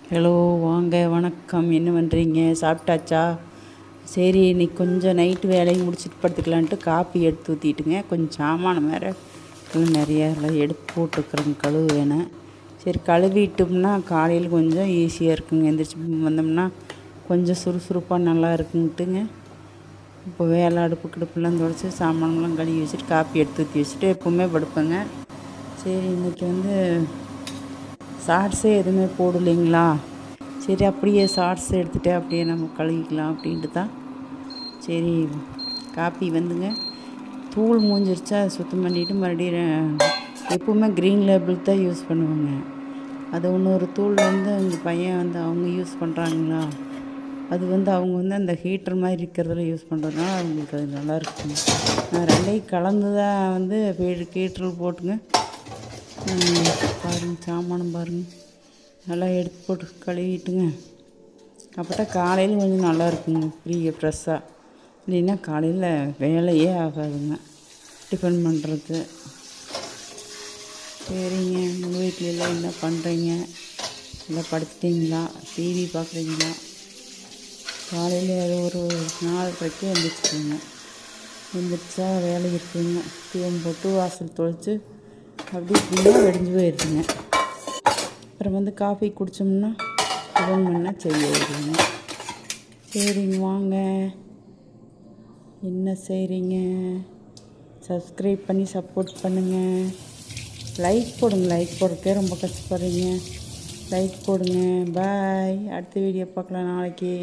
Hello, வாங்க, வணக்கம். என்ன பண்ணுறீங்க? சாப்பிட்டாச்சா? சரி, இன்னைக்கு கொஞ்சம் நைட்டு வேலையை முடிச்சுட்டு படுத்துக்கலான்ட்டு காப்பி எடுத்து ஊற்றிட்டுங்க. கொஞ்சம் சாமானம் வேறு நிறையா எல்லாம் எடுத்து போட்டுருக்குறேங்க, கழுவு வேணும். சரி, கழுவிட்டோம்னா காலையில் கொஞ்சம் ஈஸியாக இருக்குங்க. எந்திரிச்சு வந்தோம்னா கொஞ்சம் சுறுசுறுப்பாக நல்லா இருக்குங்கட்டுங்க. இப்போ வேலை அடுப்பு கிடுப்புலாம் துடைச்சி சாமானம்லாம் கழுவி வச்சுட்டு காப்பி எடுத்து ஊற்றி வச்சுட்டு எப்போவுமே படுப்பேங்க. சரி, இன்றைக்கி ஷார்ட்ஸே எதுவுமே போடலைங்களா, சரி அப்படியே ஷார்ட்ஸ் எடுத்துகிட்டு அப்படியே நம்ம கழுவிக்கலாம் அப்படின்ட்டு தான். சரி, காப்பி தூள் மூஞ்சிருச்சா சுத்தம் பண்ணிவிட்டு மறுபடியும் எப்போவுமே க்ரீன் லேபிள் தான் யூஸ் பண்ணுவேங்க. அது இன்னொரு தூள் எங்கள் பையன் அவங்க யூஸ் பண்ணுறாங்களா, அது அவங்க அந்த ஹீட்டர் மாதிரி இருக்கிறதுல யூஸ் பண்ணுறதுனால அவங்களுக்கு அது நல்லாயிருக்குங்க. நான் ரெண்டையும் கலந்து தான் ஹீட்டரில் போட்டுங்க. பாருங்கள், சாமானம் பாருங்கள், நல்லா எடுத்து போட்டு கழுவிட்டுங்க. அப்போ தான் காலையில் கொஞ்சம் நல்லா இருக்குங்க, ஃப்ரெஷ்ஷாக. இல்லைன்னா காலையில் வேலையே ஆகாதுங்க டிஃபன் பண்ணுறது. சரிங்க, உங்கள் வீட்டில் எல்லாம் என்ன பண்ணுறீங்க? எல்லாம் படுத்துட்டிங்களா? டிவி பார்க்குறீங்களா? காலையில் அது ஒரு 4:30 எழுந்திரிச்சிக்கோங்க. எழுந்திரிச்சா வேலை இருக்குதுங்க. தீவம் போட்டு வாசல் தொளிச்சு அப்படி இப்படின்னா வெடிஞ்சு போயிடுதுங்க. அப்புறம் காஃபி குடித்தோம்னா டிஃபன் பண்ணால் செய்ய வருதுங்க. சரிங்க, வாங்க. என்ன செய்கிறீங்க? சப்ஸ்கிரைப் பண்ணி சப்போர்ட் பண்ணுங்கள். லைக் போடுங்க. லைக் போடுறதுக்கே ரொம்ப கஷ்டப்படுறீங்க. லைக் போடுங்க. பாய். அடுத்த வீடியோ பார்க்கலாம் நாளைக்கு.